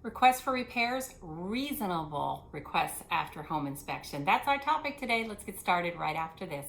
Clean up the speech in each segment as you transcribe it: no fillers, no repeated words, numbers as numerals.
Requests for repairs, reasonable requests after home inspection. That's our topic today. Let's get started right after this.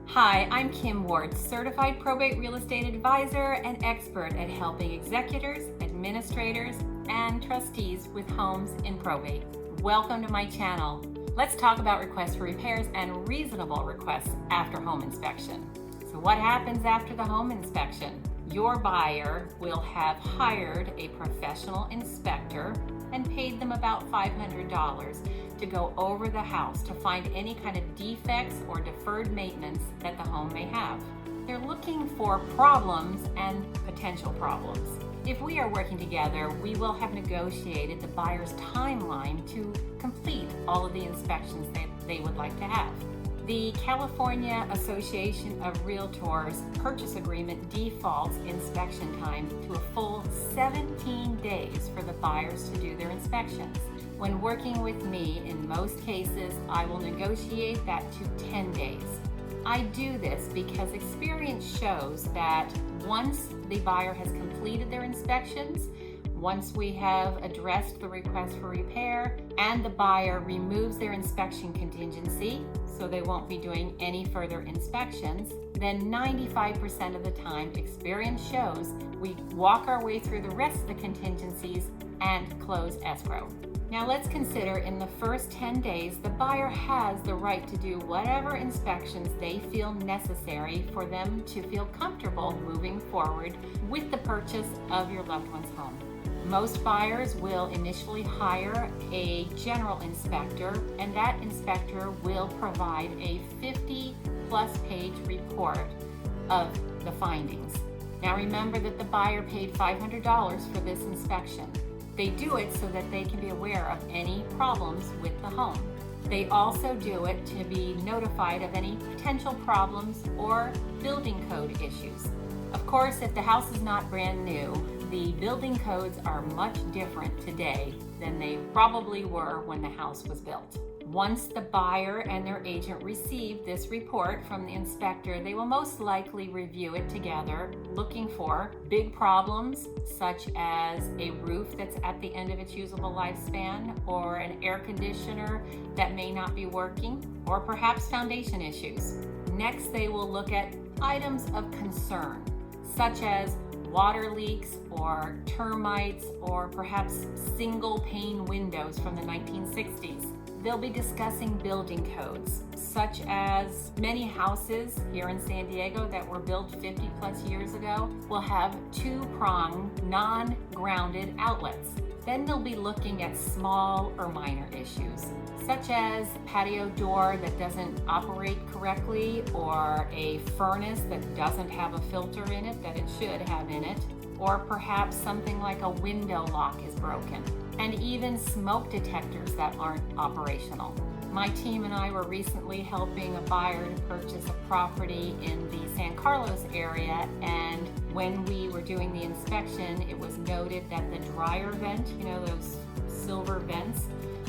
Hi, I'm Kim Ward, certified probate real estate advisor and expert at helping executors, administrators, and trustees with homes in probate. Welcome to my channel. Let's talk about requests for repairs and reasonable requests after home inspection. So what happens after the home inspection? Your buyer will have hired a professional inspector and paid them about $500 to go over the house to find any kind of defects or deferred maintenance that the home may have. They're looking for problems and potential problems. If we are working together, we will have negotiated the buyer's timeline to complete all of the inspections that they would like to have. The California Association of Realtors purchase agreement defaults inspection time to a full 17 days for the buyers to do their inspections. When working with me, in most cases, I will negotiate that to 10 days. I do this because experience shows that once the buyer has completed their inspections, once we have addressed the request for repair and the buyer removes their inspection contingency, so they won't be doing any further inspections, then 95% of the time, experience shows we walk our way through the rest of the contingencies and close escrow. Now let's consider in the first 10 days, the buyer has the right to do whatever inspections they feel necessary for them to feel comfortable moving forward with the purchase of your loved one's home. Most buyers will initially hire a general inspector, and that inspector will provide a 50-plus page report of the findings. Now remember that the buyer paid $500 for this inspection. They do it so that they can be aware of any problems with the home. They also do it to be notified of any potential problems or building code issues. Of course, if the house is not brand new, the building codes are much different today than they probably were when the house was built. Once the buyer and their agent receive this report from the inspector, they will most likely review it together, looking for big problems such as a roof that's at the end of its usable lifespan, or an air conditioner that may not be working, or perhaps foundation issues. Next, they will look at items of concern, such as water leaks or termites, or perhaps single pane windows from the 1960s. They'll be discussing building codes, such as many houses here in San Diego that were built 50 plus years ago will have two-pronged, non-grounded outlets. Then they'll be looking at small or minor issues, such as patio door that doesn't operate correctly, or a furnace that doesn't have a filter in it that it should have in it, or perhaps something like a window lock is broken, and even smoke detectors that aren't operational. My team and I were recently helping a buyer to purchase a property in the San Carlos area, and when we were doing the inspection, it was noted that the dryer vent, those silver vents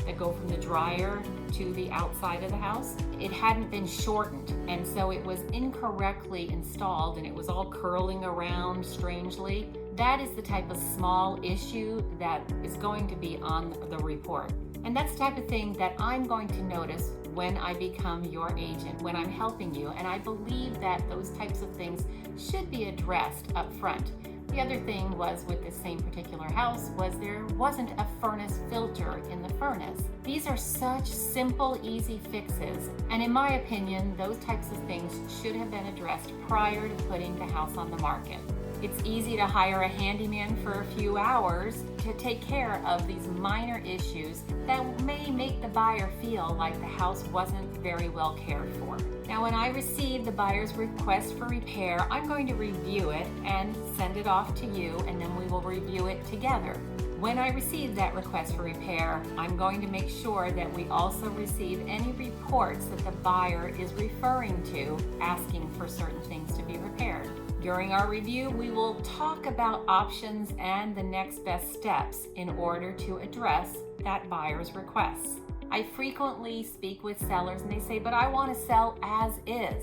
that go from the dryer to the outside of the house, it hadn't been shortened, and so it was incorrectly installed and it was all curling around strangely. That is the type of small issue that is going to be on the report. And that's the type of thing that I'm going to notice when I become your agent, when I'm helping you. And I believe that those types of things should be addressed up front. The other thing was with this same particular house was there wasn't a furnace filter in the furnace. These are such simple, easy fixes. And in my opinion, those types of things should have been addressed prior to putting the house on the market. It's easy to hire a handyman for a few hours to take care of these minor issues that may make the buyer feel like the house wasn't very well cared for. Now, when I receive the buyer's request for repair, I'm going to review it and send it off to you, and then we will review it together. When I receive that request for repair, I'm going to make sure that we also receive any reports that the buyer is referring to, asking for certain things to be repaired. During our review, we will talk about options and the next best steps in order to address that buyer's requests. I frequently speak with sellers and they say, but I want to sell as is.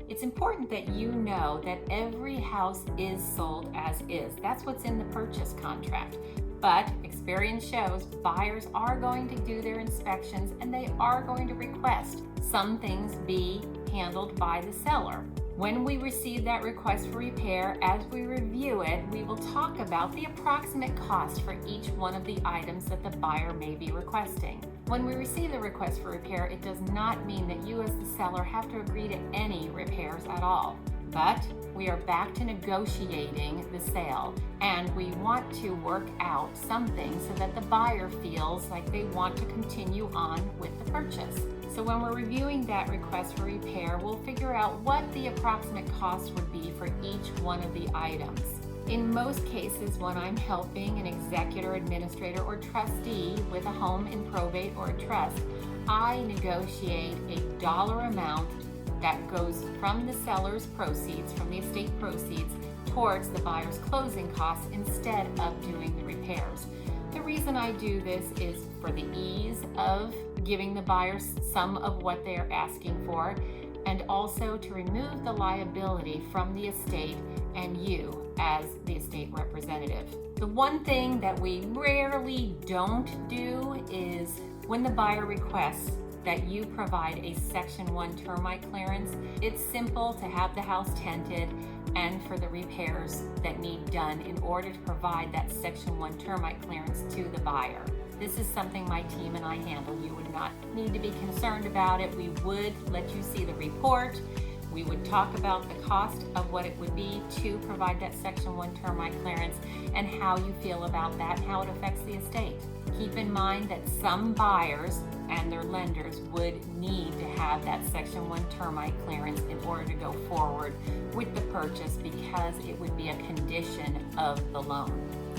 It's important that you know that every house is sold as is. That's what's in the purchase contract. But experience shows buyers are going to do their inspections and they are going to request some things be handled by the seller. When we receive that request for repair, as we review it, we will talk about the approximate cost for each one of the items that the buyer may be requesting. When we receive the request for repair, it does not mean that you as the seller have to agree to any repairs at all. But we are back to negotiating the sale, and we want to work out something so that the buyer feels like they want to continue on with the purchase. So when we're reviewing that request for repair, we'll figure out what the approximate cost would be for each one of the items. In most cases, when I'm helping an executor, administrator, or trustee with a home in probate or a trust, I negotiate a dollar amount that goes from the seller's proceeds, from the estate proceeds, towards the buyer's closing costs instead of doing the repairs. The reason I do this is for the ease of giving the buyers some of what they are asking for, and also to remove the liability from the estate and you as the estate representative. The one thing that we rarely don't do is when the buyer requests that you provide a Section 1 termite clearance. It's simple to have the house tented and for the repairs that need done in order to provide that Section 1 termite clearance to the buyer. This is something my team and I handle. You would not need to be concerned about it. We would let you see the report. We would talk about the cost of what it would be to provide that Section 1 termite clearance and how you feel about that and how it affects the estate. Keep in mind that some buyers and their lenders would need to have that Section 1 termite clearance in order to go forward with the purchase because it would be a condition of the loan.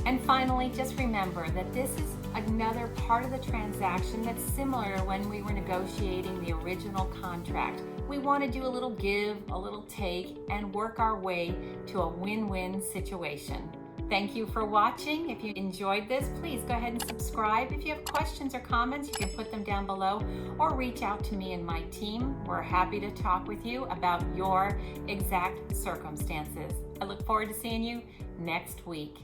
And finally, just remember that this is another part of the transaction that's similar to when we were negotiating the original contract. We want to do a little give, a little take, and work our way to a win-win situation. Thank you for watching. If you enjoyed this, please go ahead and subscribe. If you have questions or comments, you can put them down below or reach out to me and my team. We're happy to talk with you about your exact circumstances. I look forward to seeing you next week.